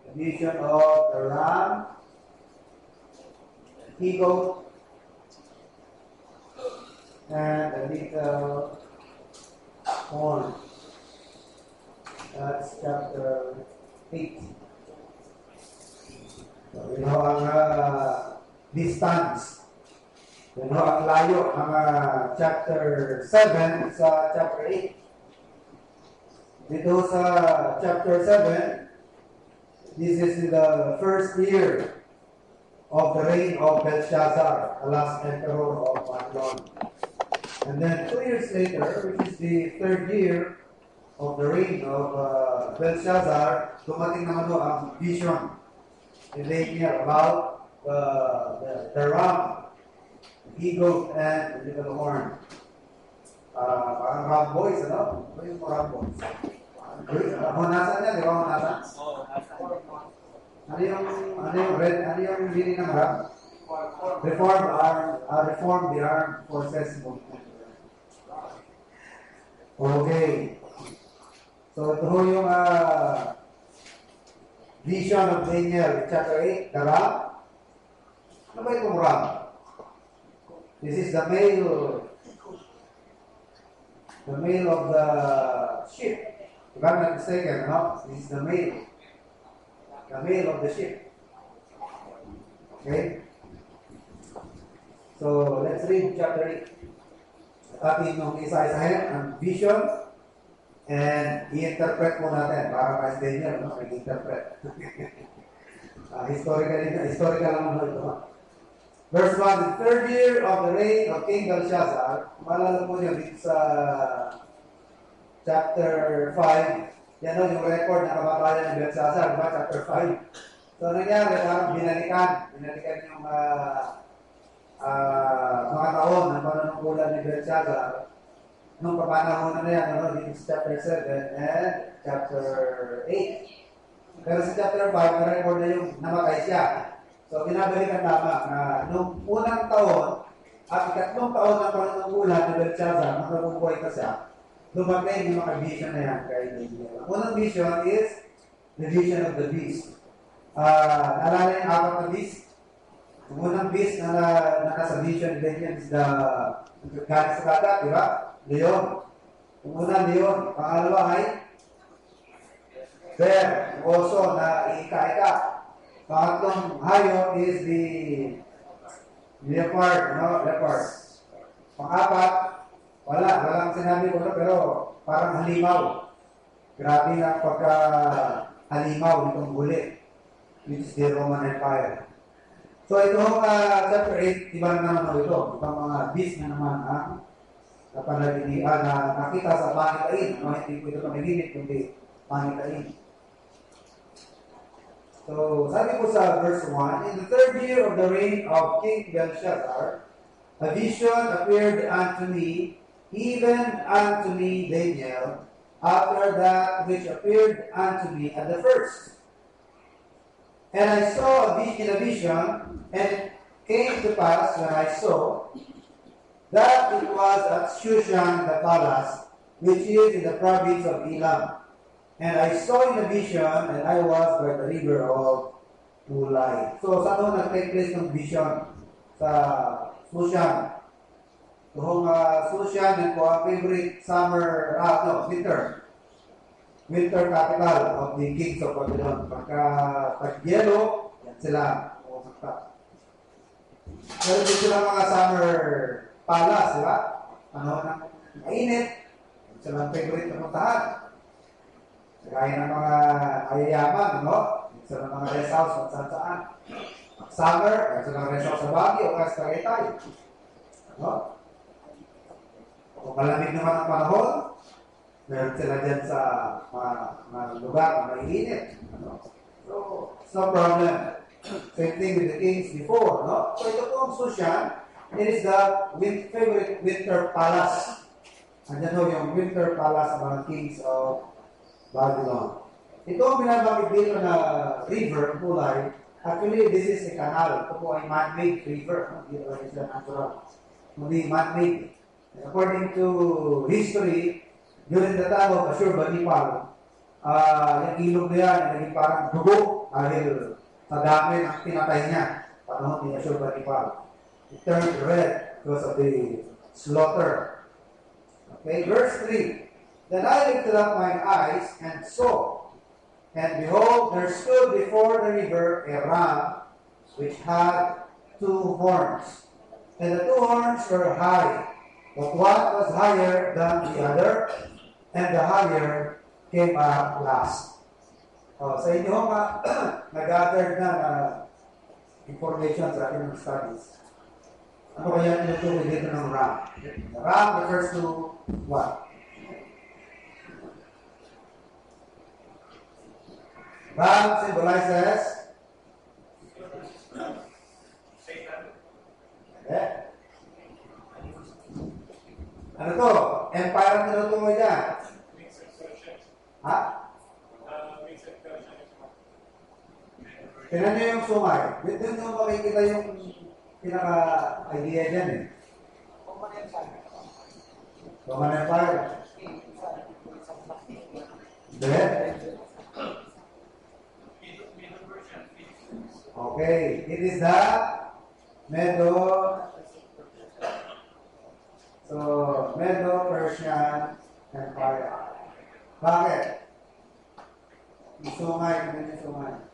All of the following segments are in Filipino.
a vision of the ram, he-goat, and a little horn. That's chapter 8. So, yun ho ang distance. Yun ho ang layo ng chapter 7 sa chapter 8. Dito sa chapter 7, this is the first year of the reign of Belshazzar, the last emperor of Babylon. And then 2 years later, which is the third year of the reign of Belshazzar, dumating naman ho ang vision ni Daniel about the ram, the he-goat, and the little horn. Parang ram boys, ano? Ano yung ram boys? Hunasan niya, di ba hunasan? Ano yung red, ano yung meaning ng ram? Reform the armed forces movement. Okay. So ito ho yung vision of Daniel, chapter 8, the ram. Ano ba itong ram? This is the male of the ship. If I'm not mistaken, no? This is the male of the ship. Okay? So, let's read chapter 8. Atin yung isa-isahin ang vision and i-interpret mo natin para kay Daniel, no? Nag-interpret. Historical lang mo ito. Verse 1, the third year of the reign of King Belshazzar, malala po niyo dito sa chapter 5, yan o yung record na kababayan ng Belshazzar, diba? Chapter 5. So, nangyari, parang binalikan yung mga taon ng panunungkulan ni Belshazzar nung papanahon na yan, ano, dito sa chapter 7 and chapter 8. Pero sa chapter 5, na-record na yung namatay siya. So, binabalikan lamang na nung unang taon at ikatlong taon ng panunungkulan ni Belshazzar, nung nabubuhay ka siya, dumating yung mga vision na yan kay Daniel. Ang unang vision is the vision of the beast. Naalala yung apat na beast? Yung unang beast na nasa vision ni Daniel is the galing sa dagat, di ba? Leon. Yung unang leon. Pangalawa ay bear, yung oso na iika-ika. Pangatlong hayop is the leopard, no? Leopard. Pang-apat, walang sinabi ko na, pero parang halimaw. Grabe na pagka-halimaw nitong huli, which is the Roman Empire. So itong chapter 8, iba na naman ito. Ibang mga beast na naman ang na nakita sa pangitain. No? Hindi ko ito panaginip, kundi pangitain. So, sabi ko sa verse 1, in the third year of the reign of King Belshazzar, a vision appeared unto me, even unto me, Daniel, after that which appeared unto me at the first. And I saw in a vision, and it came to pass when I saw, that it was at Shushan the palace, which is in the province of Elam. And I saw in a vision, and I was by the river of Ulai. So, saan ho nag-take place ng vision? Sa Shushan. So, Shushan, yan po ang favorite summer, winter capital of the kings of Babylon. Pagka tag-yelo, yan sila. Pero dito sila mga summer palace, di ba? Ano nang mainit. Yan sila ang favorite na puntahan. Kaya ng mga ayayaman, no? Sa mga rest house, kung saan-saan. Summer, kasi ng rest house sa Baguio, o kasi Tagaytay. No? Kung malamig naman ang panahon, meron sila dyan sa mga lugar na maiinit. No? So, it's no problem. Same thing with the kings before, no? So, ito po ang Shushan, it is the favorite winter palace. Andyan ho yung winter palace ng mga kings of Babylon. Ito ang binabanggit dito na river, Ulai. Actually, this is a canal. Ito po ay man-made river. Hindi ito ay natural. Hindi man-made. According to history, during the time of Ashurbanipal, yung ilog na yan, naging parang dugo. dahil sa dami ng pinatay niya panahon ni Ashurbanipal. It turned red because of the slaughter. Okay, verse 3. Then I lifted up mine eyes and saw, and behold, there stood before the river a ram which had 2 horns. And the 2 horns were high, but one was higher than the other, and the higher came up last. Sa inyo nag-gathered na information sa ating studies. Ano kaya tinutukoy dito ng ram? The ram refers to what? Ram symbolizes Satan. Okay. Ano to? Empire ang tinutukoy niya. Ha? Tignan niyo yung sumay. Doon nyo makikita yung pinaka-idea dyan eh. Roman Empire. Hindi. Okay. It is the Medo-Persian Empire. Bakit? Yung sumay. Yung sumay.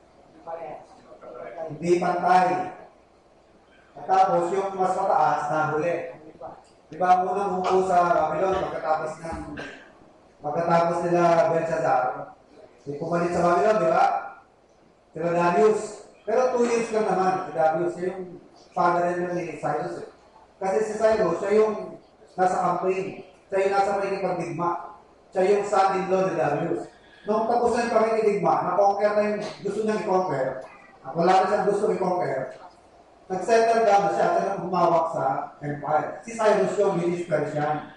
Hindi pantay. At tapos yung mas mataas, nahuli. Di ba ang unang humupo sa Babylon pagkatapos nila Belshazzar, pumalit sa Babylon, di ba? Sila Darius. Pero 2 years lang naman si Darius. Siya yung father-in-law ni Cyrus. Kasi si Cyrus, siya yung nasa campaign. Siya yung nasa pakikipadigma. Siya yung son-in-law ni Darius. Nung tapos na yung pakikidigma, na-conquer na yung gusto niyang i-conquer, at wala na siyang gusto i-conquer, nag-settle down na siya at nang humawak sa empire. Si Cyrus yung British Persian.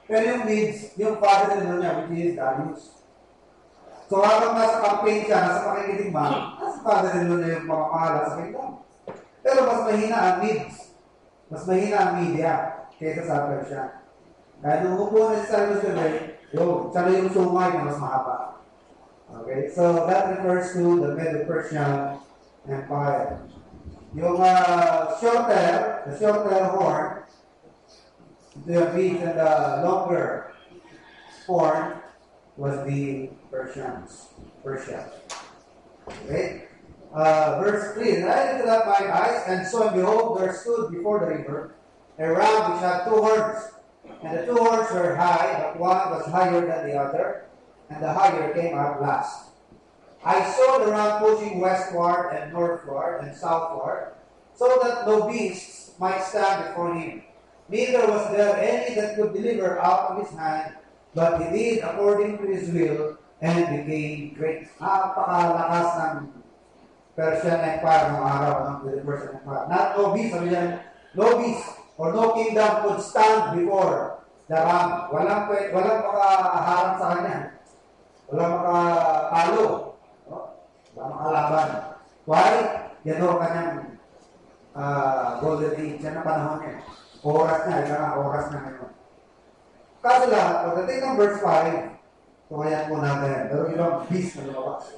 Pero yung Medes, yung father-in-law niya, which is Darius. So habang nasa campaign siya, nasa pakikidigma, nasa father-in-law niya yung pamamahala sa kingdom. Pero mas mahina ang Medes. Mas mahina ang media kaysa sa Persian. Kaya nung upo na si Cyrus today, siya na yung sumay na mas mahaba. Okay, so that refers to the Medo-Persian Empire. Yung the shorter horn, the beach, and the longer horn was the Persia. Okay? Verse 3, And I lifted up mine eyes, and saw, and behold, there stood before the river a ram which had 2 horns. And the 2 horns were high, but one was higher than the other, and the higher came up last. I saw the ram pushing westward and northward and southward, so that no beasts might stand before him. Neither was there any that could deliver out of his hand, but he did according to his will, and became great. Napakalakas ng Persian Empire ng araw ng Persian Empire. Not no beast, sabi niya, no beast or no kingdom could stand before the ram. Walang makaharang sa kanya. Walang makatalo. Walang makalaban. Why? Yan o kanyang golden age. Yan ang panahon niya. Oras niya. Ika nga, oras na ngayon. Kaso lahat, pagdating ng verse 5, tumayan po natin. Pero ilang beast na lumabas.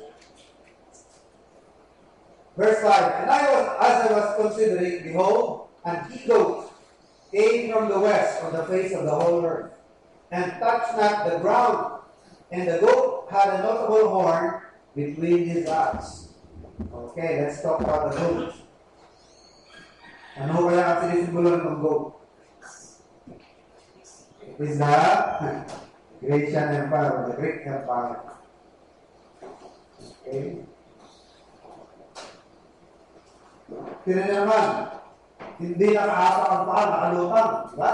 Verse 5, And as I was considering, behold, an he-goat came from the west on the face of the whole earth, and touched not the ground. And the goat had a notable horn between his eyes. Okay, let's talk about the goat. Ano kaya ang sinisimbolo ng goat? It is the Grecian Empire, the Greek Empire. Okay. Tira niya naman, hindi nakaapak ang paa, nakalutang. Diba?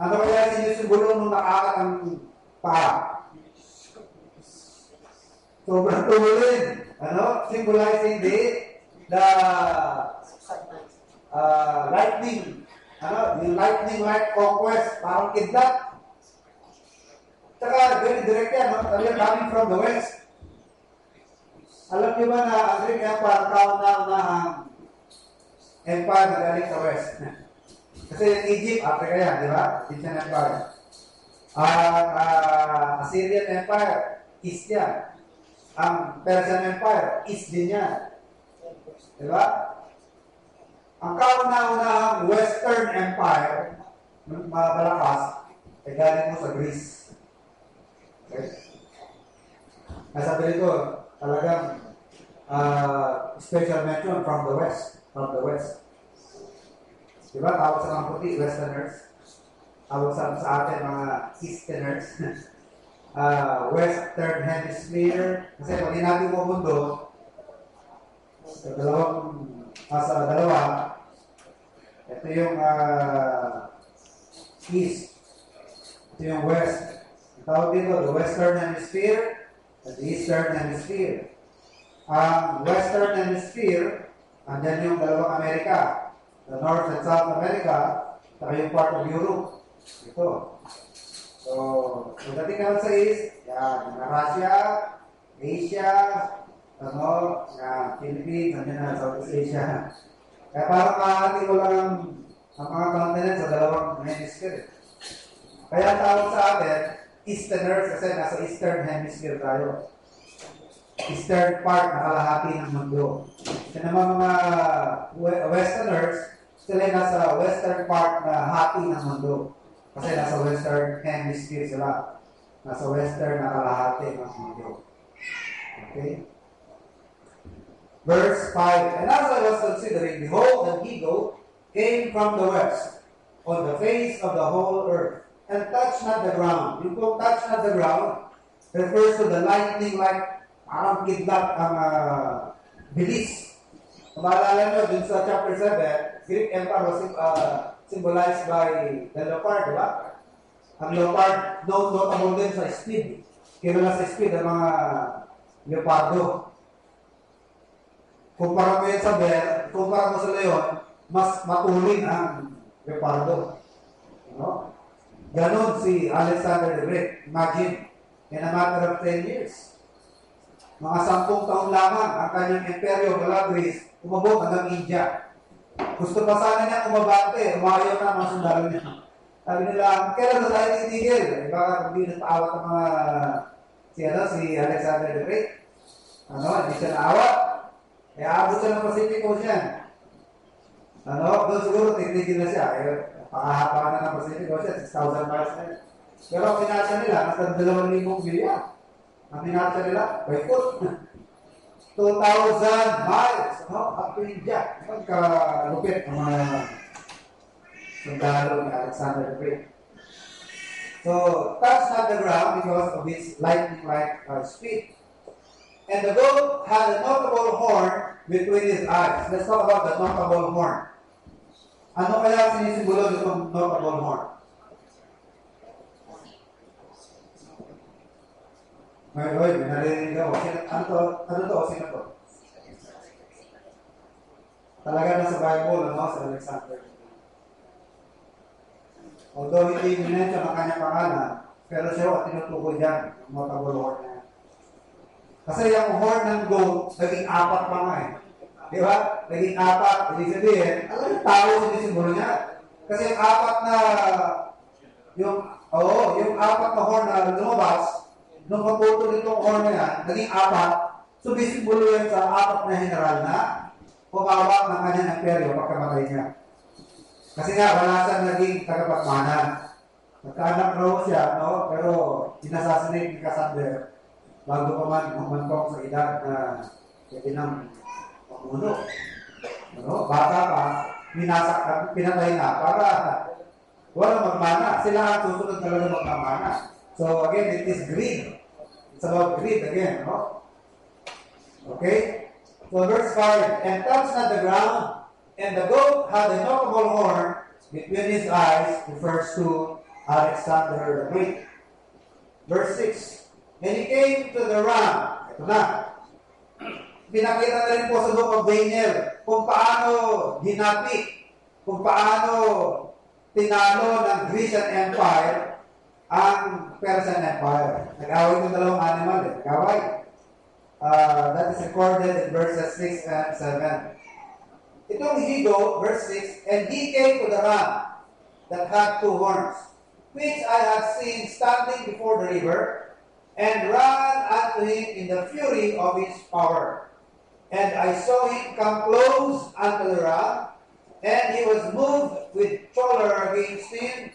Ano kaya sinisimbolo nung nakaapak ang paa? Sobrang tumulin. Symbolizing the lightning. Yung lightning-like conquest, parang kidnap. Tsaka, very direct yan, coming from the west. Alam niyo ba na ang Greek Empire, kauna-unahang empire na galing sa west? Kasi yung Egypt, Africa yan, di ba? Egyptian Empire. Assyrian Empire, east yan. ang Persian Empire, east din yan. Diba? Ang kauna-unahang Western Empire, malakas, ay galing mo sa Greece. Okay? Nasabi nito, talagang special mention from the West. From the West. Diba? Tawag sa mga puti, Westerners. Tawag sa atin, mga Easterners. Western Hemisphere. Kasi pag natin mo mundo, sa dalawa, ito yung East. Ito yung West. Ang tawag dito, the Western Hemisphere at the Eastern Hemisphere. Ang Western Hemisphere, andyan yung dalawang Amerika. The North and South America, saka yung part of Europe. Ito. So, pagdating naman sa East, yan, Russia, Asia, Philippines, andyan na, Southeast Asia. Kaya parang makakati ko lang ang mga continent sa dalawang hemisphere. Kaya tawag sa atin, Easterners, kasi nasa Eastern Hemisphere tayo. Eastern part, nakalahati ng mundo. Kasi naman mga Westerners, sila nasa Western part na hati ng mundo. Kasi nasa Western Hemisphere sila. Nasa Western nakalahati ng mundo. Okay? Verse 5, And as I was considering, behold, an eagle came from the west, on the face of the whole earth, and touched not the ground. Yung kung touch not the ground, refers to the lightning like parang kidlat ang bilis. Kung maalala nyo, dun sa chapter 7, Greek Empire was symbolized by the leopard, di ba? Ang leopard, notable din sa speed. Kilala sa speed ang mga leopardo. Kumpara mo yan sa bear, kumpara mo sa leon, mas matulin ang leopardo. No? Ganon si Alexander the Great. Imagine, in a matter of 10 years. Mga 10 taon lamang ang kanyang imperyo mula Greece, umabot hanggang India. Gusto pa sana niya kumabante, umayaw na mga sundalo niya. Sabi nila, kailan na tayo titigil? Baka hindi nataawat ang mga si Alexander the Great. Hindi siya naawat. Kaya abot siya ng Pacific Ocean. Doon siguro titigil na siya. Pakahaba na ng Pacific Ocean, 6,000 miles na yun. Pero ang pinasya nila, nasa 2,000 bilyan. Ang pinasya nila, by foot. 2,000 miles. Up to India. Magkalupit ang mga sundalo ni Alexander the Great. So, touch not the ground because of its lightning-like speed. And the goat had a notable horn between his eyes. Let's talk about the notable horn. Ano kaya sinisimbolo nitong notable horn? May narinig ako. Ano to? Sino to? Talaga na sa Bible, sa Alexander. Although hindi minensyon ang kanyang pangalan, pero siya tinutukoy dyan, ang notable horn niya. Kasi yung horn ng goat, naging 4 pa nga eh. Di ba? Naging 4. Ibig sabihin, alam yung tao sinisimbolo niya. Kasi yung 4 na, yung 4 na horn na lumabas, nung maputol itong horn na yan, naging 4, so bisimbolo yan sa 4 na general na pumawak ng kanyang imperyo pagkamatay niya. Kasi nga, wala siyang naging tagapagmana. Nagkaanak raw siya, pero inassassinate ni Cassander bago pa man humantong sa edad na pwede nang pamuno. Bata pa, pinatay na para walang magmana. Sila ang susunod talaga magmamana. So again, it is greed. It's about greed again, Okay? So verse 5, And touched not the ground, and the goat had a notable horn between his eyes, refers to Alexander the Great. Verse 6, And he came to the ram. Ito na. Pinakita na rin po sa book of Daniel kung paano hinapi, kung paano tinalo ng Grecian Empire ang Persian Empire. Nag-away ng dalawang animal. Nag-away. That is recorded in verses 6 and 7. Itong he-goat, verse 6, And he came to the ram that had 2 horns, which I had seen standing before the river, and ran unto unto him in the fury of his power. And I saw him come close unto the ram, and he was moved with choler against him,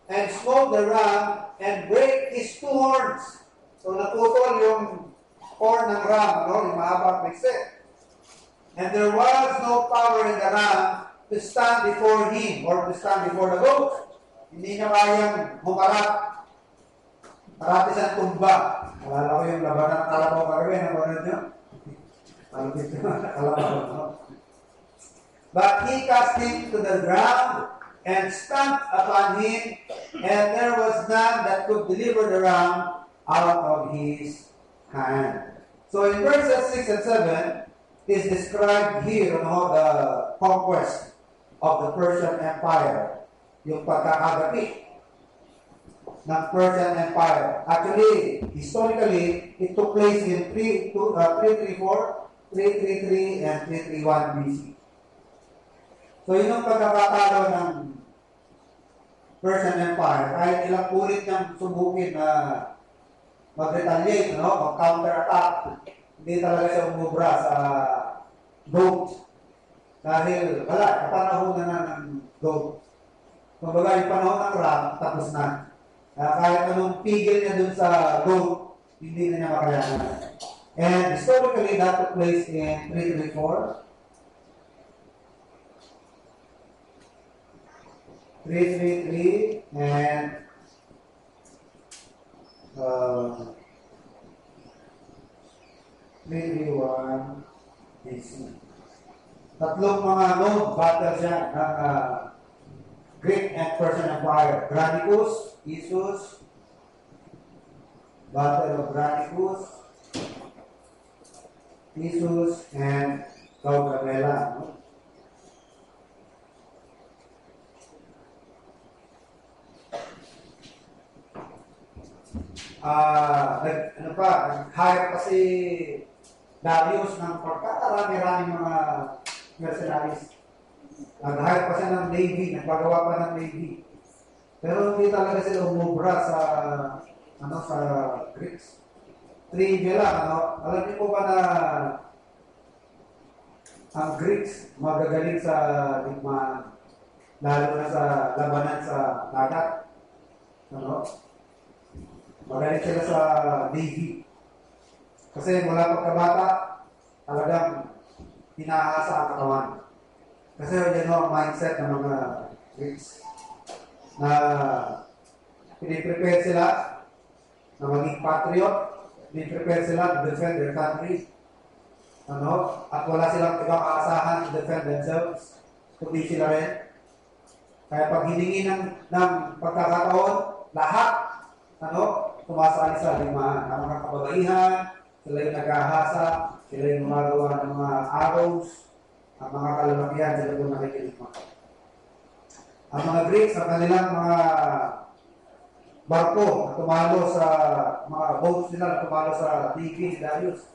and smote the ram, and brake his two horns. So naputol yung horn ng ram, no? Yung mahabang pikse. And there was no power in the ram to stand before him, or to stand before the goat. Hindi niya kayang humarap. Parati siyang tumba. Alala ko yung labanan ng kalabaw kagabi, nakunan niyo? Malapit yung kalabaw, no? But he cast him to the ground, and stamped upon him, and there was none that could deliver the ram out of his hand. So in verses 6 and 7, is described here the conquest of the Persian Empire, yung pagkakagapi ng Persian Empire. Actually, historically, it took place in 334, 333, and 331 BC. So yun ang pagkakatalo ng Persian Empire. Kahit ilang ulit niyang subukin na mag-retaliate, mag-counter-attack, hindi talaga siya umubra sa goat. Dahil, wala, kapanahonan na ng goat. Kumbaga, yung panahon ng ram, tapos na. Kahit anong pigil niya dun sa goat, hindi na niya makayanan. And historically, that took place in 334. 333 and 331 BC. Tatlong mga node battle siya ng Greek and Persian Empire. Granicus, Issus, Battle of Granicus, Issus, and Gaugamela. Nag-hire pa si Darius ng pagkakarami-rami mga mercenaries. Nag-hire pa siya ng Navy, nagpagawa pa ng Navy. Pero hindi talaga sila umubra sa sa Greeks. Trivia lang, alam niyo po ba na ang Greeks magagaling sa digmaan, lalo na sa labanan sa dagat. Magaling sila sa Navy. Kasi mula pagkabata, talagang hinaasa ang katawan. Kasi yun ang mindset ng mga Greeks na piniprepare sila na maging patriot, piniprepare sila to defend their country. At wala silang ibang aasahan to defend themselves, kundi sila rin. Kaya pag hiningi ng pagkakataon, lahat, tumasali sa limahan. Ang mga kababaihan, sila yung naghahasa, sila yung gumagawa ng mga arrows, ang mga kalalakihan, sila yung nakikilima. Ang mga Greeks, ang kanilang mga barko na tumalo sa mga boats nila na tumalo sa Navy ni Darius.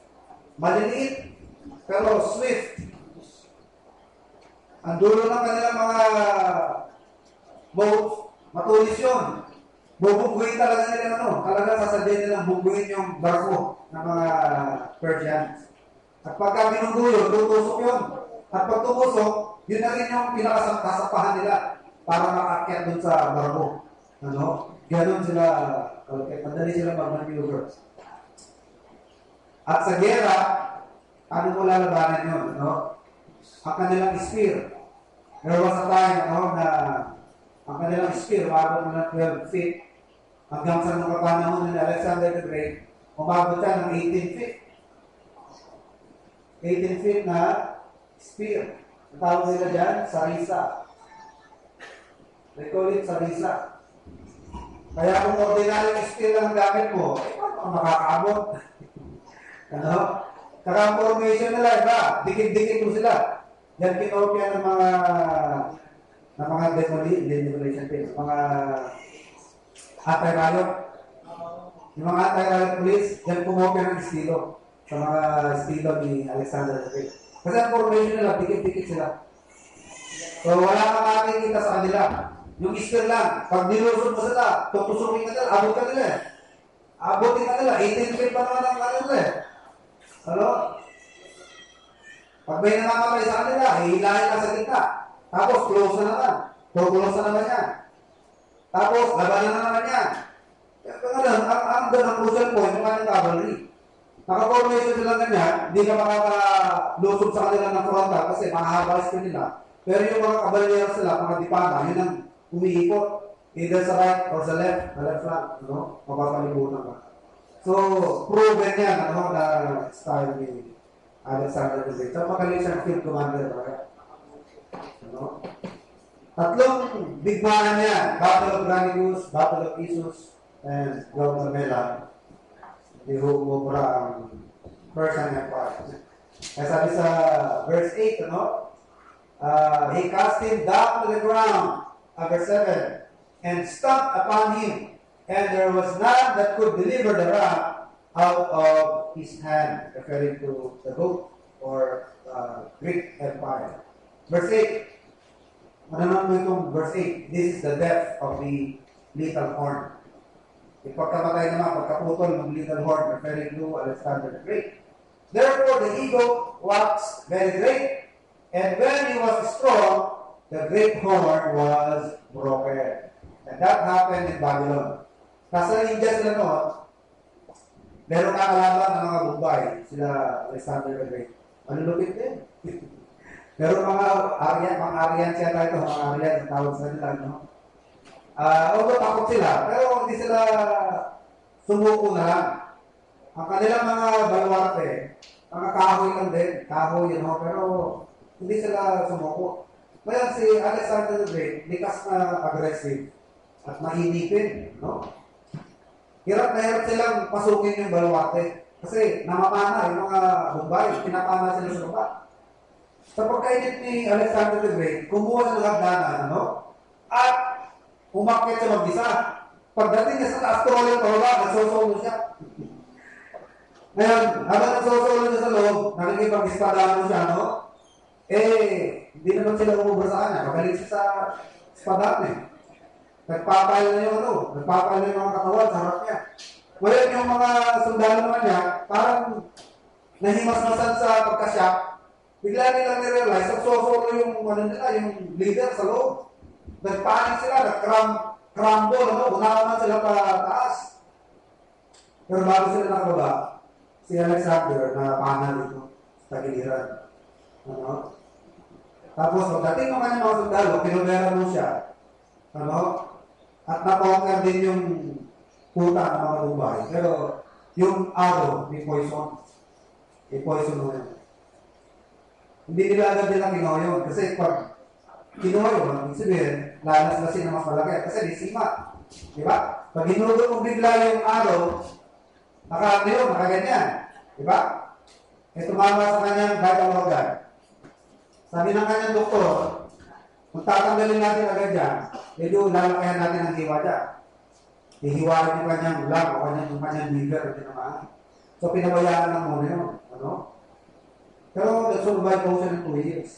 Maliliit, pero swift. Ang dulo ng kanilang mga boats, matulis yun. Bubugbuin talaga nila talaga sasadyan nilang bubugbuin yung barko ng mga Persians. At pagka binugulo, tutusok yun. At pag tumusok, yun na rin yung pinakasapahan nila para makakyat dun sa barko. Ganon sila, madali sila mag-maneuver. At sa gera, ano mo lalabanan yun? Ang kanilang spear. There was a time na ang kanilang spear, umabot na 12 feet. Hanggang sa mga panahon ni Alexander the Great, umabot siya ng 18 feet. 18 feet na spear. Ang tawag nila dyan, sarisa. They call it sarisa. Kaya kung ordinary spear lang gamit mo, paano ka makakaabot? Kaka-formation nila, iba, dikit-dikit mo sila. Yan kinopya ng mga demolition teams, mga anti-riot. Yung mga anti-riot police, yan pumopya ng estilo sa mga estilo ni Alexander the Great. Kasi ang formation nila, dikit-dikit sila. So wala kang makikita sa kanila. Yung spear lang, pag nilusod mo sila, tutusukin ka nila, abot ka nila. abutin na nila, 18 feet pa naman ang kanila eh. Ano? Pag may namamatay sa kanila, hihilahin ka sa kita. Tapos, close na naman. Close na naman yan. Tapos, labanan na naman yan. Ang crucial point, yung kanyang cavalry. Naka-formation sila ganyan, hindi ka makakalusog sa kanila ng frontal kasi mahahaba sa nila. Pero yung mga kabalyero sila, mga dipana, yun ang umiikot. Either sa right or sa left, na left flank, no? Mapapalibutan ka. So, proven yan, ano, na style ni Alexander the Great. So, magaling siyang field commander, right? Ano? Tatlong bigmanan niya, Battle of Granicus, Battle of Issus, and Gaugamela. Ihububra ang Persian Empire. Kaya sabi sa verse 8, ano? He cast him down to the ground, verse 7, and stamped upon him, and there was none that could deliver the ram out of his hand, referring to the goat or Greek Empire. Verse 8. Ano mo itong verse 8? This is the death of the little horn. Ipagkamatay naman, pagkaputol ng little horn, referring to Alexander the Great. Therefore, the eagle waxed very great, and when he was strong, the great horn was broken. And that happened in Babylon. Nasa India sila noon, meron kakalaban ng mga Bombay, sila Alexander the Great. Ano lupit din? Meron mga Aryan siya tayo, mga Aryan, ang tawag sa nila, no? Although takot sila, pero hindi sila sumuko na lang. Ang kanilang mga baluarte, mga kahoy lang din, kahoy, you know, pero hindi sila sumuko. Kaya si Alexander the Great, likas na aggressive at mahinipin, no? Hirap na hirap silang pasukin yung baluarte. Kasi namamana, yung mga Bombay, pinapana sila sa baba. Sa pagkainit ni Alexander the Great, kumuha ng hagdanan, no? At umakyat siya mag-isa. Pagdating niya sa taas trolley ng baba, nagsosolo siya. Ngayon, habang nagsosolo niya sa loob, nakikipag-espadaan siya, no? Hindi naman sila umubra sa kanya. Magaling siya sa espadaan eh. Nagpapahal na yung nagpapahal na yung mga katawan sa harap niya. Ngayon yung mga sundalo naman niya, parang nahimas-masan sa pagkasyak. Bigla nilang nirealize, nagsosolo yung nila, yung leader sa loob. Nagpanik sila, nag-crumble, unaman sila pa taas. Pero bago sila nakababa, si Alexander na panal ito sa tagiliran. Ano? Tapos, pagdating ng kanyang mga sundalo, pinumera mo siya. Ano? At na-conquer din yung puta ng mga Bombay. Pero, yung arrow, ni poison. I-poison mo yun. Hindi nila agad nila kinuha yun. Kasi pag kinuha yun, ibig sabihin, lalas-lasin na mas malaki. Kasi di sima. Diba? Pag hinulog mo bigla yung arrow, nakaganyan. Diba? Tumama sa kanyang vital organ. Sabi ng kanyang doktor, kung tatanggalin natin agad yan, medyo lalakayan natin ang hiwa dyan. Hihiwain yung kanyang lung o yung kanyang liver at tinamaan. So, pinabayaan lang muna yun. Ano? Pero, nag-survive po siya ng 2 years.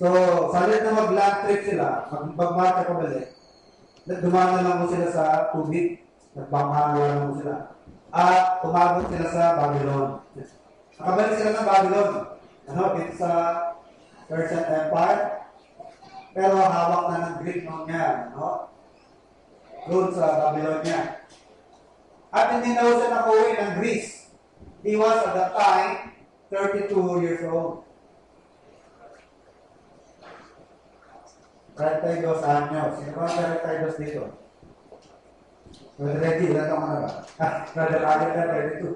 So, salit na mag-land trip sila, mag-marcha pabalik, dumana lang mo sila sa tubig, nagbanghawa lang mo sila. At umabot sila sa Babylon. Nakabalik sila ng Babylon. Ano, dito sa Persian Empire. Pero hawak na ng Greek noon niya, no? Doon sa Babylonia. At hindi na siya nakuwi ng Greece. He was at that time 32 years old. 32 años. Sino ba ang 32 dito? Brother Reggie, ilan taong ka na ba? Brother Reggie na 32.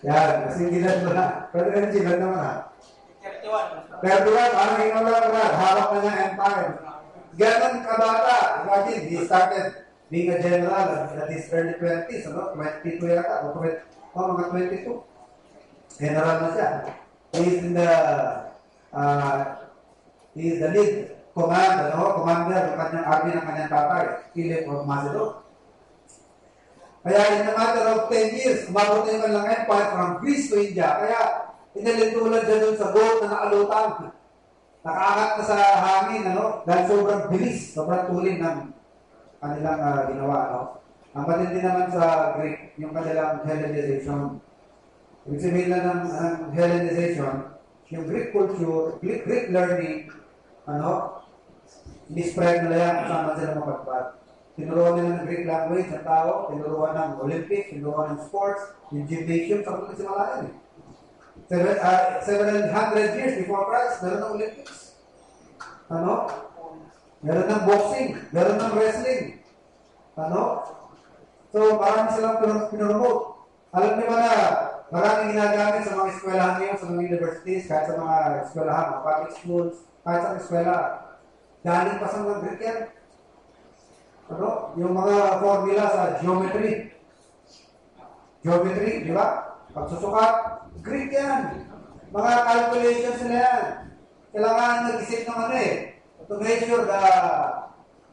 Yan, kasi gilan mo na. Brother Reggie, ilan naman ha? 31. 31, parang ikaw lang brad. Hawak na niya empire. Ganon kabata. Imagine, he started being a general at his early 20s, ano? 22 yata, o mga 22. General na siya. He is in the he is the lead commander ng kanyang army ng kanyang tatay, Philip of Macedon. Kaya in a matter of 10 years, umabot na yung kanilang empire from Greece to India. Kaya inalintulan dyan dun sa boat na nakaangat na sa hangin, dahil sobrang bilis, sobrang tulin ng kanilang ginawa, no? Ang matindi naman sa Greek, yung kanilang Hellenization. Ibig sabihin lang ng Hellenization, yung Greek culture, Greek learning, in-spread nila yan kung saan sila mapagpad. Tinuruan nila ng Greek language ang tao, tinuruan ng Olympics, tinuruan ng sports, yung gymnasium, sa mga simalayan eh. 700 years before Christ, meron ng Olympics. Meron ng boxing, meron ng wrestling. So, marami silang pinurumot. Alam niyo ba na maraming ginagamit sa mga eskwelahan ngayon, sa mga universities, kahit sa mga eskwelahan, mga public schools, kahit sa eskwela. Galing pa sa mga Greek yan. Yung mga formula sa geometry. Geometry, di ba? Pagsusukat, Greek yan. Mga calculations nila yan. Kailangan nag-isip ng to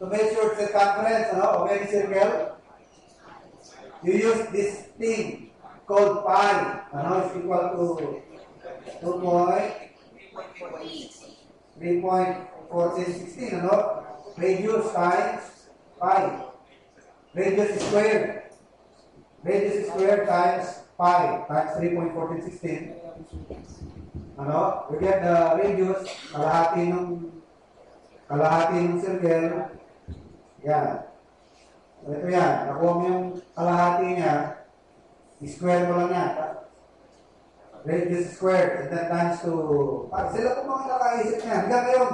measure circumference of any circle. You use this thing called pi. Is equal to 3.1416. Radius times pi. Radius squared. Radius squared times pi times 3.1416. We get the radius, kalahati ng circle. Yan. Ito yan. Nakuha mo yung kalahati niya, square mo lang yan. Radius squared, and then times to... sila po mga nakaisip niya. Hanggang ngayon,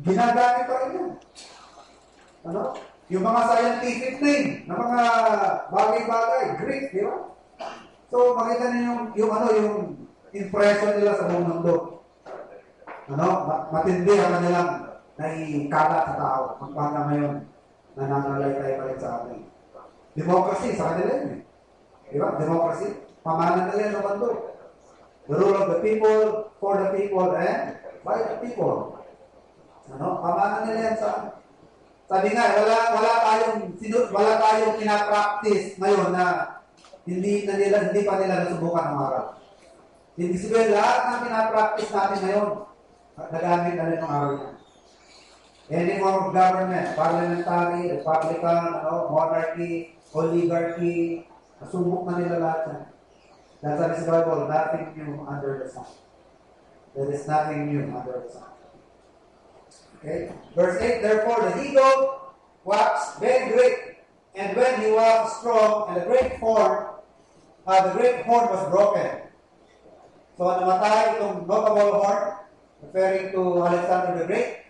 ginagamit pa rin yan. Yung mga scientific name, na mga bagay-bagay, Greek, di ba? So, makita niyo yung impression nila sa buong mundo. Matindi ang kanilang naikalat sa tao. Magpanga ngayon, nananalaytay pa rin sa atin. Democracy, sa kanila yun eh. Diba? Democracy. Pamahalaan nila ng mundo. The rule of the people, for the people, and by the people. Pamahalaan nila yan sa atin. Sabi nga, wala tayong pinapractice ngayon na hindi pa nila nasubukan ng araw. Hindi sabihin, lahat ng pinapractice natin ngayon, nagamit na rin ng araw yan. Any form of government, parliamentary, republican, monarchy, oligarchy, nasubok na nila lahat yan. That's why sa Bible, nothing new under the sun. There is nothing new under the sun. Okay? Verse 8, therefore the eagle waxed very great, and when he was strong, and the great horn was broken. So namatay itong notable horn, referring to Alexander the Great.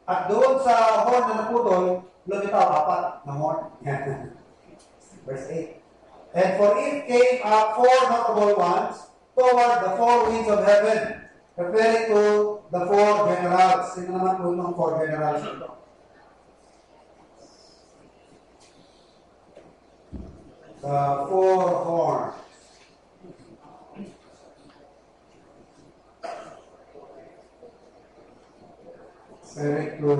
At doon sa horn na naputol, lumitaw 4 na horn. Verse 8. And for it came up 4 notable ones toward the 4 winds of heaven, referring to the 4 generals. Sino naman po yung 4 generals ito? The 4 horns. Referring to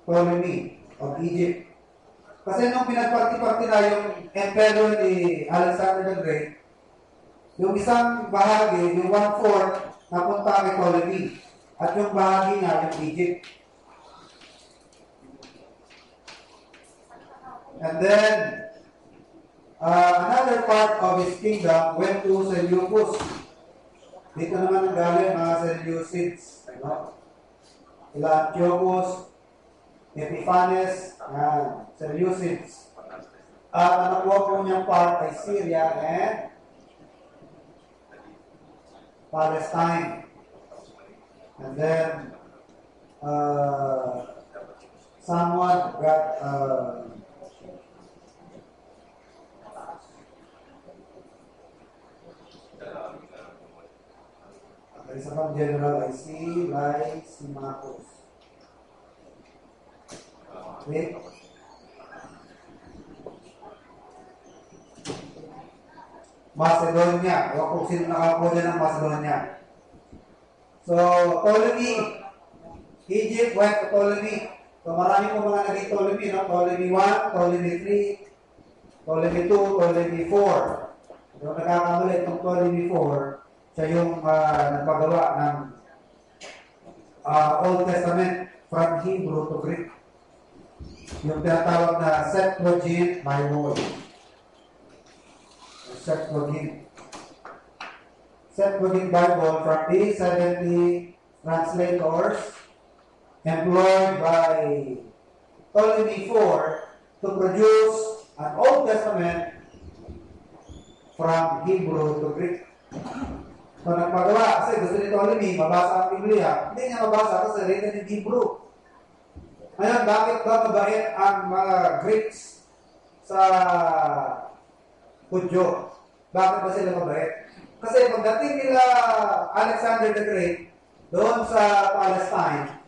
Ptolemy of Egypt. Kasi nung pinagparti-parti na yung emperor ni Alexander the Great, yung isang bahagi, yung 1/4, napunta kay Ptolemy. At yung bahagi niya, yung Egypt. And then, another part of his kingdom went to Seleucus. Dito naman ang galing mga Seleucids. Ila Antiochus, Epiphanes, Seleucids. At ang nakuha po niyang part ay Syria and Palestine. And then, someone got isa pang general ay si Lysimachus. Okay? Macedonia. Ewan kung sino nakakuha ng Macedonia. So, Ptolemy. Egypt went to Ptolemy. So, marami po mga naging Ptolemy. Ptolemy 1, Ptolemy 3, Ptolemy 2, Ptolemy 4. So, nagkakamuli itong Ptolemy 4. Siya yung nagpagawa ng Old Testament from Hebrew to Greek. Yung tinatawag na Septuagint Bible. Septuagint. Septuagint Bible from the 70 translators employed by Ptolemy IV to produce an Old Testament from Hebrew to Greek. So nagpagawa kasi gusto ni Ptolemy mabasa ang Biblia. Hindi niya mabasa kasi written in Hebrew. Ngayon, bakit ba mabait ang mga Greeks sa Hudyo? Bakit ba sila mabait? Kasi pagdating nila Alexander the Great doon sa Palestine,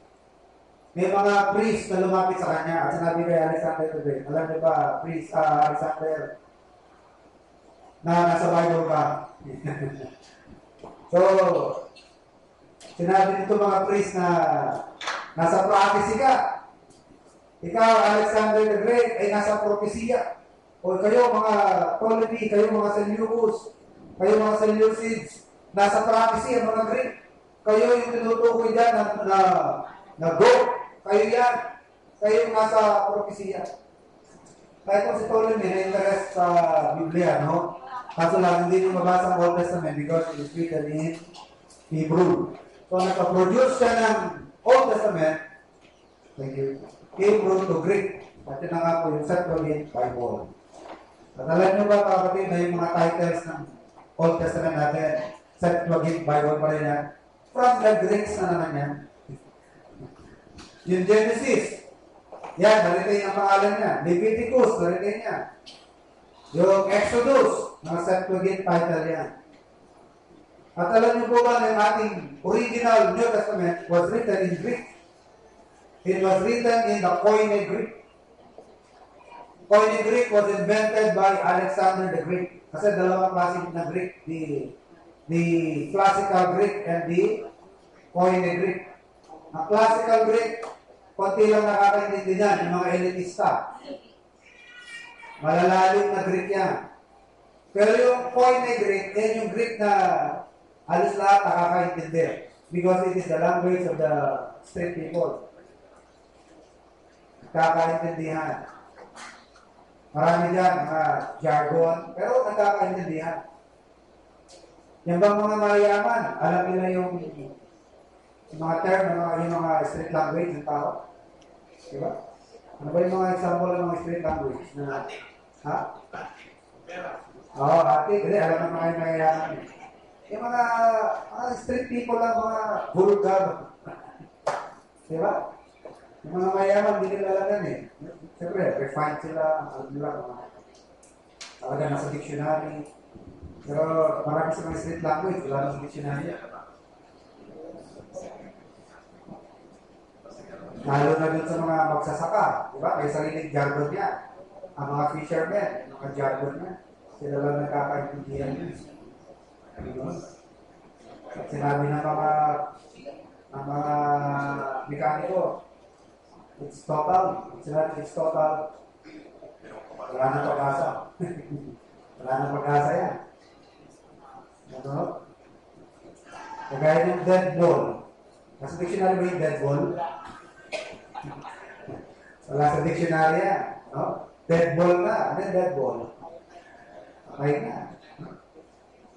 may mga priest na lumapit sa kanya at sinabi kay Alexander the Great, alam niyo ba, priest Alexander, na nasa Bible ka? So, sinabi nito mga priest na nasa prophecy ka. Ikaw, Alexander the Great, ay nasa propesya. O kayo mga Ptolemy, kayo mga Seleucus, kayo mga Seleucids, nasa prophecy ang mga Greek. Kayo yung tinutukoy dyan na go. Kayo yan. Kayo yung nasa propesya. Kaya kung si Ptolemy na-interest sa Biblia, no? Kaso lang, hindi nyo mabasa ang Old Testament because it is written in Hebrew. So, nagpa-produce siya ng Old Testament, thank you, Hebrew to Greek. At yun na nga po yung Septuagint Bible. At alam nyo ba, kapatid, na yung mga titles ng Old Testament natin, Septuagint Bible pa rin yan, from the Greeks na naman yan. Yung Genesis, yan, naritain ang pangalan niya. Leviticus, naritain niya. Yung Exodus, mga Septuagint title yan. At alam niyo po ba na yung ating original New Testament was written in Greek? It was written in the Koine Greek. Koine Greek was invented by Alexander the Great. Kasi dalawang klase na Greek, the classical Greek and the Koine Greek. Ang classical Greek, konti lang nakakaintindi niyan, yung mga elitista. Malalalim na Greek yan. Pero yung Koine Greek, yan yung Greek na halos lahat nakakaintindi. Because it is the language of the street people. Nagkakaintindihan. Marami dyan, mga jargon, pero nagkakaintindihan. Yan bang mga mayayaman, alam nila yung mga term, yung mga street language ng tao? Diba? Ano ba yung mga example ng mga street language? Na, ha? Oo, ate, hindi, alam ng mga mayayaman. Yung mga street people lang, mga vulgar. Diba? Yung mga mayaman, hindi nila alam yan eh. Siyempre, refined sila, alam nila, talaga nasa dictionary. Pero marami sa mga street language, wala nasa dictionary. Lalo na dun sa mga magsasaka, di ba? May sariling jargon niya. Ang mga fishermen, mga jargon niya. Sila lang nagkakaintindihan niya. At sinabi ng mga mekaniko, it's total. It's total. Wala na pag-asa. Wala na pag-asa yan. Ano? Kagaya ng dead ball. Nasa dictionary ba yung dead ball? Wala sa dictionary yan. No? Dead ball na. Ano yung dead ball? Okay na.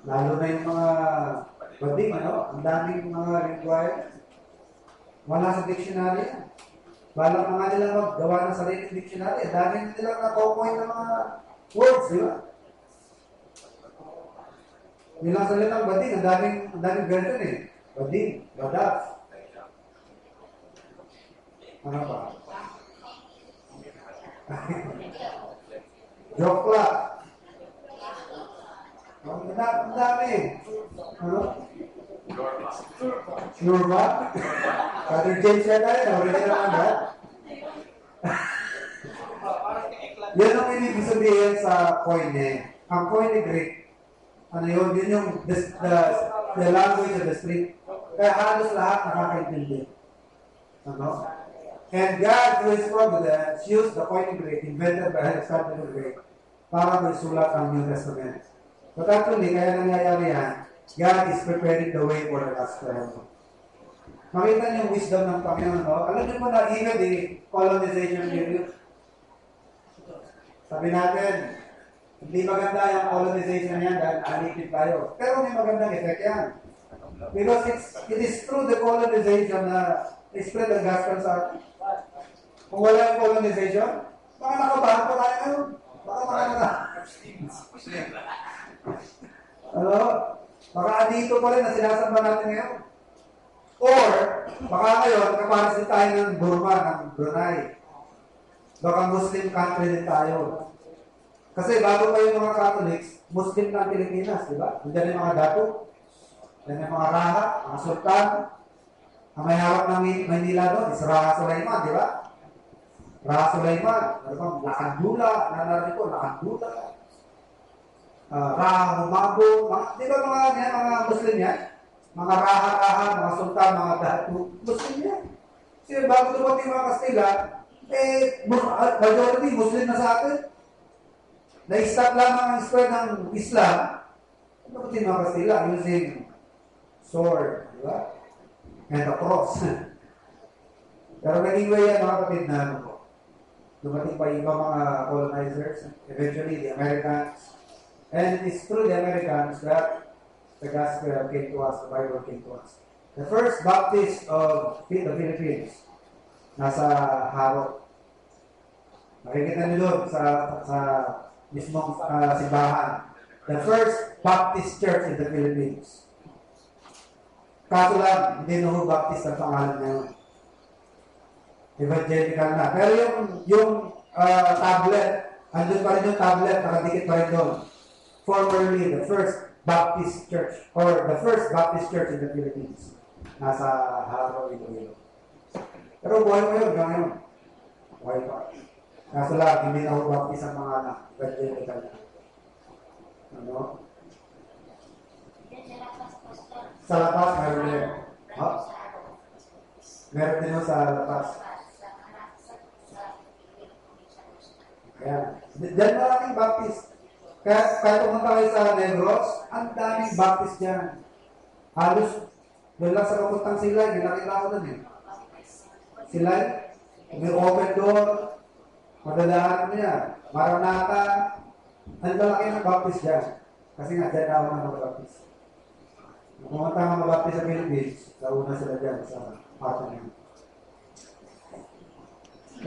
Lalo na yung mga bading, ano? Ang daming mga required. Wala sa dictionary yan. Balang mga nila maggawa ng sariling dictionary. Ang daming nilang natokoy ng mga words, di ba? Nilang salitang bading, ang daming version eh. Bading, badas. Ano pa? Jokla. Ang dami. Ano? Norma? Brother James yan tayo, original naman ba? Yan ang ibig sabihin sa Koine. Ang Koine Greek, ano yun yung the language of the street. Kaya halos lahat nakakaintindi. Ano? And God, through His providence, used the Koine Greek invented by Alexander the Great para maisulat ang New Testament. But actually, kaya nangyayari yan, God is preparing the way for the gospel. Makita niyo yung wisdom ng Panginoon. No? Alam niyo po na even the colonization period, Sabi natin, hindi maganda yung colonization yan dahil alipin tayo. Pero may magandang effect yan. Because it is through the colonization na spread the gospel sa atin. Kung wala yung colonization, baka nakabahan pa tayo ngayon. Baka ano? Baka dito pa rin na sinasamba natin ngayon. Or, baka ngayon, kapares din tayo ng Burma, ng Brunei. Baka Muslim country din tayo. Kasi bago pa yung mga Catholics, Muslim ng Pilipinas, di ba? Nandiyan yung mga dato, nandiyan yung mga raha, mga sultan. Ang may hawak ng Manila doon is Raha Sulaiman, di ba? Raha Sulaiman, ano ba? Lakandula, nanarinig ko, Lakandula. Raha Humabo, di ba mga Muslim yan? Mga raha-raha, mga sultan, mga dato, Muslim yan. Kasi bago dumating mga Kastila, majority Muslim na sa atin. Na-stop lamang ang spread ng Islam. Ano ba mga Kastila? Using sword, di ba? And the cross. Pero naging way yan mga kapatid na dumating pa iba mga colonizers, eventually the Americans. And it is through the Americans that the gospel came to us, the Bible came to us. The first Baptist of the Philippines, nasa Haro. Makikita niyo doon sa mismong simbahan. The first Baptist church in the Philippines. Kaso lang, hindi na ho Baptist ang pangalan niya. Evangelical na. Pero yung tablet, andun pa rin yung tablet, nakadikit pa rin doon. Formerly, the first Baptist church, or the first Baptist church in the Philippines. Nasa Haro, Iloilo. Pero buhay mo yun, hanggang ngayon. Buhay pa. Kaso lang, hindi na ho Baptist ang mga anak. Evangelical na. Ano? Sa labas, meron din. Ha? Meron din sa labas. Ayan. Diyan maraming Baptist. Kaya pumunta kayo sa Negros, ang daming Baptist dyan. Halos, doon lang sa kapuntang silay, may nakita ko doon eh. Silay, may open door, madalahan niya, Maranatha, ang lalaki ng Baptist dyan. Kasi nga, dyan ako ng mga Baptist. Pumunta ang mga Baptist sa Philippines, nauna sila dyan sa pattern niya.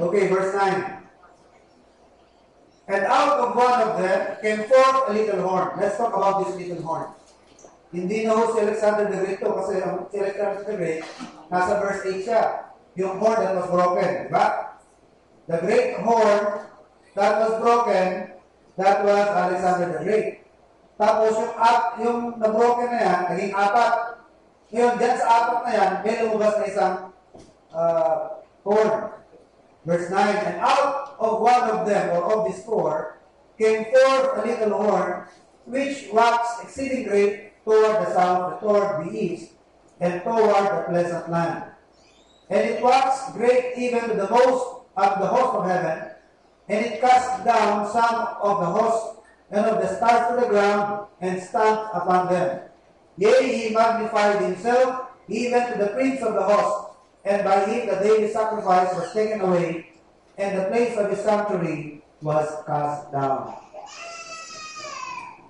Okay, verse 9. And out of one of them came forth a little horn. Let's talk about this little horn. Hindi na ho si Alexander the Great to, kasi si Alexander the Great, nasa verse 8 siya. Yung horn that was broken, diba? The great horn that was broken, that was Alexander the Great. Tapos yung na-broken na yan, naging apat. Ngayon, dyan sa apat na yan, may lumabas na isang horn. Verse 9, and out of one of them, or of these four, came forth a little horn, which waxed exceeding great toward the south, toward the east, and toward the pleasant land. And it waxed great even to the most of the host of heaven, and it cast down some of the host and of the stars to the ground, and stamped upon them. Yea, he magnified himself, even to the prince of the host, and by him the daily sacrifice was taken away, and the place of his sanctuary was cast down.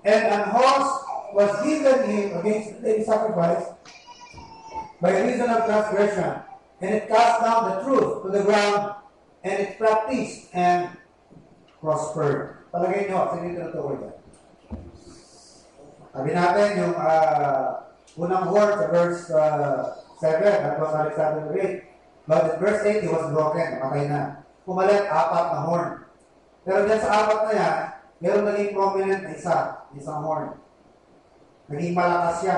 And an host was given him against the daily sacrifice by reason of transgression, and it cast down the truth to the ground, and it practiced and prospered. Palagay nyo, sino yung tinutukoy yan? Sabi natin yung unang word sa verse 7, that was Alexander the Great. But in verse 8, he was broken, namatay na. Pumalit, apat na horn. Pero dyan sa apat na yan, meron naging prominent na isang horn. Naging malakas siya.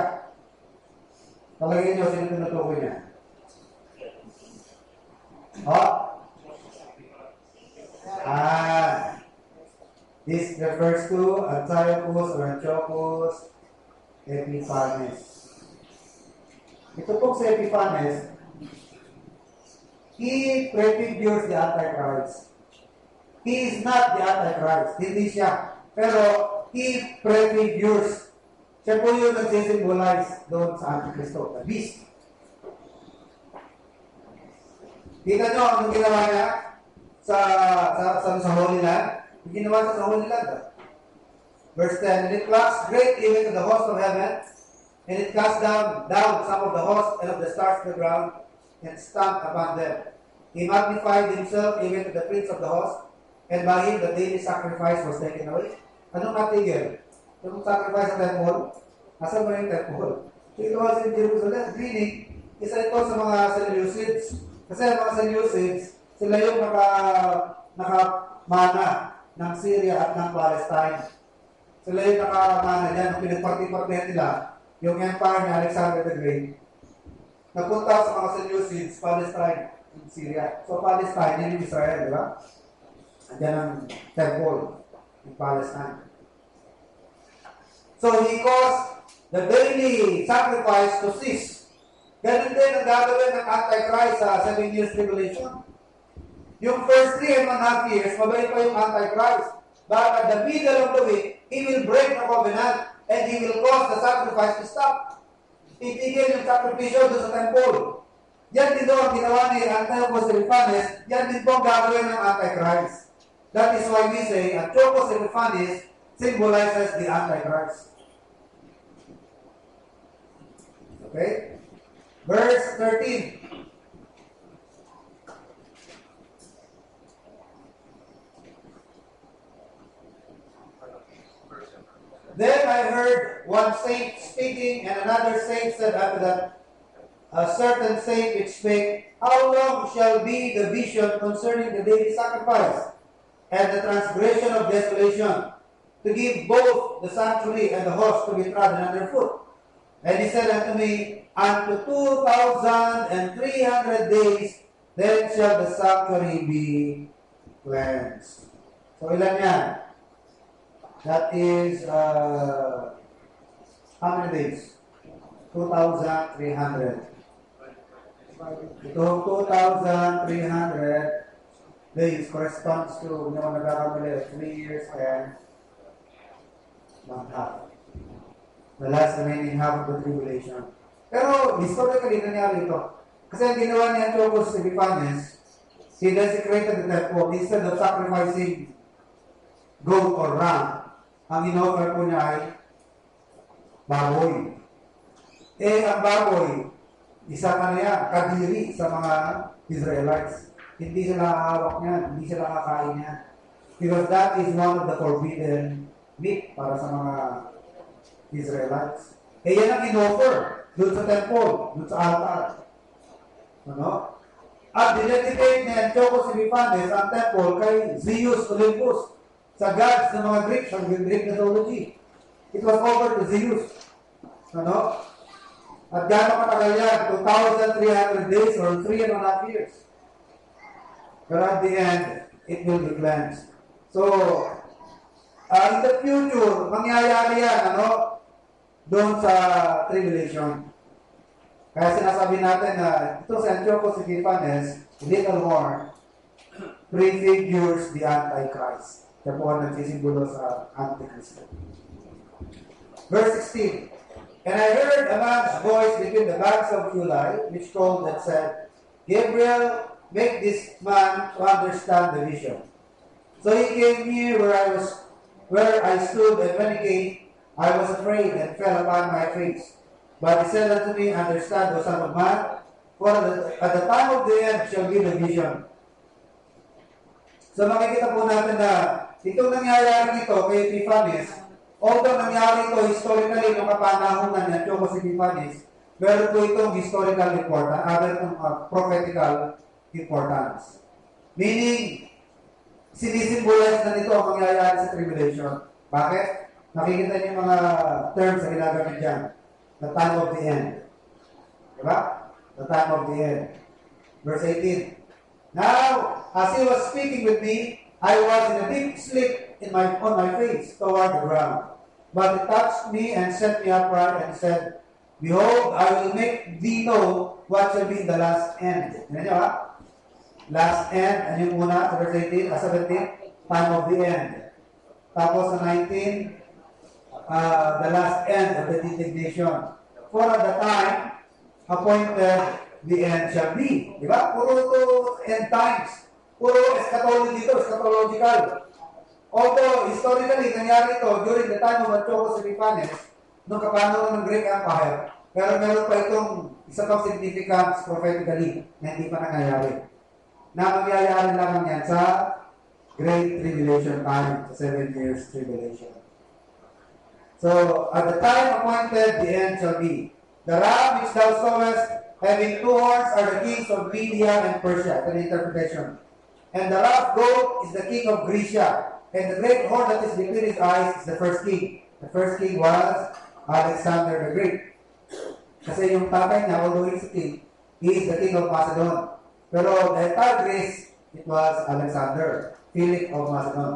Palagay nyo, sino tinutukoy niya? This refers to Antiochus or Antiochus Epiphanes. Ito pong si Epiphanes, he prefigures the Antichrist. He is not the Antichrist. Hindi siya. Pero he prefigures. Siya po yung nagsisimbolize doon sa Antichristo, the beast. Kita nyo ang ginawa niya sa Holy Land. Yung ginawa sa Holy Land. Verse 10, and it waxed great even to the host of heaven, and it cast down some of the host and of the stars to the ground, and stamped upon them. He magnified himself even to the prince of the host, and by him the daily sacrifice was taken away. Anong natigil? Yung sacrifice sa temple, asan ba yung temple? So it was in Jerusalem. Meaning, isa ito sa mga Seleucids. Kasi ang mga Seleucids, sila yung nakamana ng Syria at ng Palestine. Sila yung nakamana niyan. Nung pinagparti-partihan nila, yung empire ni Alexander the Great, nagpunta sa mga Seleucids, Palestine, in Syria. So Palestine, yun yung Israel, di ba? Andiyan ang temple in Palestine. So he caused the daily sacrifice to cease. Ganun din ang gagawin ng Antichrist sa 7 years tribulation. Yung first 3.5 years, mabalik pa yung Antichrist. But at the middle of the week, he will break the covenant and he will cause the sacrifice to stop. Titigil yung sacrifice doon sa temple. Yan din doon ang ginawa ni Antiochus Epiphanes, yan din po ang gagawin ng Antichrist. That is why we say Antiochus Epiphanes symbolizes the Antichrist. Okay? Verse 13. Then I heard one saint speaking, and another saint said unto that, a certain saint which spake, how long shall be the vision concerning the daily sacrifice, and the transgression of desolation, to give both the sanctuary and the host to be trodden underfoot? And he said unto me, unto 2,300 days, then shall the sanctuary be cleansed. So ilan yan? That is, how many days? 2,300. Itong 2,300 days corresponds to, nagkakamali, 3 years and 1/2. The last remaining half of the tribulation. Pero, historically, nangyari ito. Kasi ang ginawa ni Antiochus Epiphanes, he desecrated the temple instead of sacrificing goat or ram. Ang in-offer po niya ay baboy. Ang baboy, isa ka na yan, kadiri sa mga Israelites. Hindi sila hawak niyan, hindi sila kakain niyan. Because that is one of the forbidden meat para sa mga Israelites. Yan ang in-offer doon sa temple, doon sa altar. Ano? At dinedicate ni Antiochus Epiphanes ang temple kay Zeus Olympus, sa gods ng mga Greek, sa Greek mythology. It was offered to Zeus. Ano? At gano'ng katagal yan? 2,300 days or 3.5 years. But at the end, it will be cleansed. So, in the future, mangyayari yan, ano? Doon sa tribulation. Kaya sinasabi natin na ito si Antiochus Epiphanes, little more, prefigures the Antichrist. Siya po ang nagsisimbolo sa Antichrist. Verse 16. And I heard a man's voice between the banks of Ulai, which called and said, Gabriel, make this man to understand the vision. So he came near where I stood, and when he came, I was afraid and fell upon my face. But he said unto me, understand, O son of man, for at the time of the end shall be the vision. So makikita po natin na itong nangyayari dito kay Epiphanes, although nangyari ito historically noong kapanahonan ni Antiochus Epiphanes, meron po itong historical importance, itong prophetical importance. Meaning, sinisimbolize na nito ang mangyayari sa tribulation. Bakit? Nakikita niyo yung mga terms na ginagamit dyan. The time of the end. Diba? The time of the end. Verse 18. Now, as he was speaking with me, I was in a deep sleep on my face toward the ground. But he touched me and set me upright and said, Behold, I will make thee know what shall be in the last end. Ano nyo ha? Last end, ano yung una sa verse 18, 17? Time of the end. Tapos sa 19, the last end of the indignation. For at the time appointed, the end shall be. Diba? Puro ito end times. Puro eschatology ito, eschatological. Although, historically, nangyari ito during the time of Antiochus Epiphanes, nung kapanahonan ng Greek Empire, pero meron pa itong isa pang significance prophetically na hindi pa nangyayari. Na mangyayari lamang yan sa Great Tribulation time, sa 7 years tribulation. So, at the time appointed, the end shall be. The ram which thou sawest, having 2 horns, are the kings of Media and Persia. Ito the interpretation. And the rough goat is the king of Grecia. And the great horn that is between his eyes is the first king. The first king was Alexander the Great. Kasi yung tatay niya, although he's a king, he is the king of Macedon. Pero the entire Greece, it was Alexander, Philip of Macedon.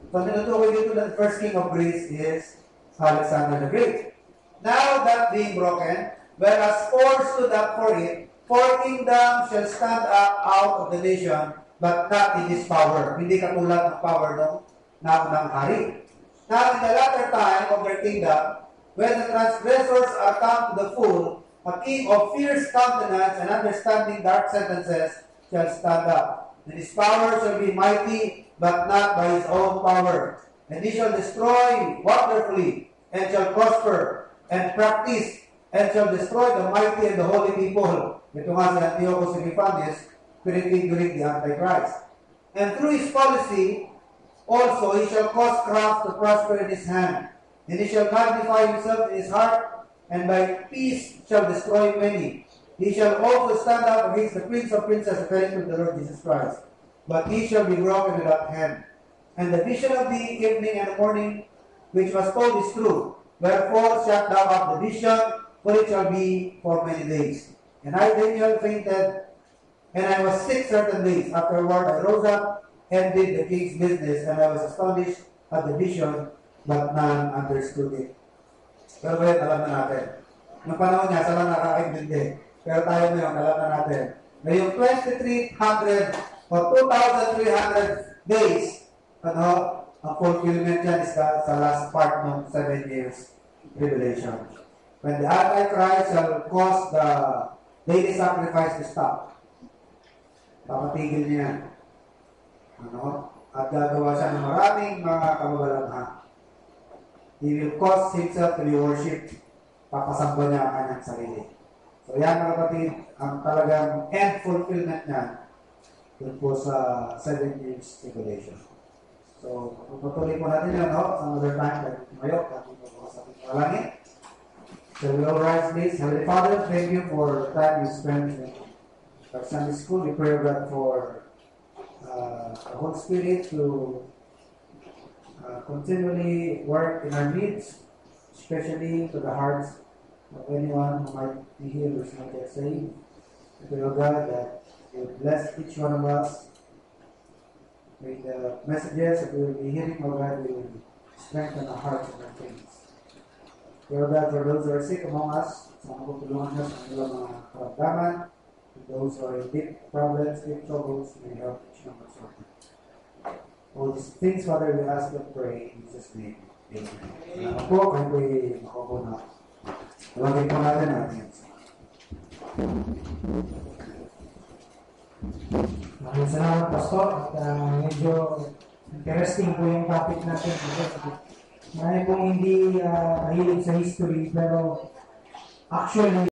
So, tinutukoy dito that the first king of Greece is Alexander the Great. Now that being broken, whereas 4 stood up for it, 4 kingdoms shall stand up out of the nation, but not in his power. Hindi katulad ng power ng naunang hari. Now, in the latter time of their kingdom, when the transgressors are come to the full, a king of fierce countenance and understanding dark sentences shall stand up. And his power shall be mighty, but not by his own power. And he shall destroy wonderfully, and shall prosper, and practice, and shall destroy the mighty and the holy people. Ito nga si Antiochus Epiphanes, prefiguring the Antichrist. And through his policy, also he shall cause craft to prosper in his hand. And he shall magnify himself in his heart, and by peace shall destroy many. He shall also stand up against the Prince of Princes, according to the Lord Jesus Christ. But he shall be broken without hand. And the vision of the evening and the morning, which was told, is true. Wherefore shalt thou have the vision, for it shall be for many days. And I, Daniel, fainted, and I was sick certain days. Afterward I rose up and did the king's business, and I was astonished at the vision, but none understood it. Pero ngayon, alam na natin. Noong panahon niya, sila nakakaintindi. Pero tayo ngayon, alam na natin. Na yung 2,300 or 2,300 days, ang fulfillment yan is sa last part ng 7 years tribulation. When the Antichrist shall cause the daily sacrifice to stop. Papatigil niya. At gagawa siya ng maraming mga kababalaghan. He will cause himself to be worshipped. Papasamba niya ang kanyang sarili. So yan mga kapatid, ang talagang end fulfillment niya dun po sa 7 years tribulation. So, patuloy po natin yan, some other time, like tumayo, kasi po sa ating palangin. So we all rise, please. Heavenly Father, thank you for the time you spent in our Sunday school. We pray, God, for the Holy Spirit to continually work in our needs, especially to the hearts of anyone who might be here who is not yet saved. We pray, God, that you bless each one of us with the messages that we will be hearing, oh God, we will strengthen our hearts and our faith. Pray, God, for those who are sick among us, sana po tulungan us sa kanilang mga karamdaman, and those who are in deep problems, deep troubles, may help each one of us. All these things, Father, we ask and pray in Jesus' name. Amen. Salamat po, kayo po'y makaupo na. Tawagin po natin natin. Maraming salamat, Pastor. At medyo interesting po yung topic natin. Marami pong hindi mahilig sa history, pero actually,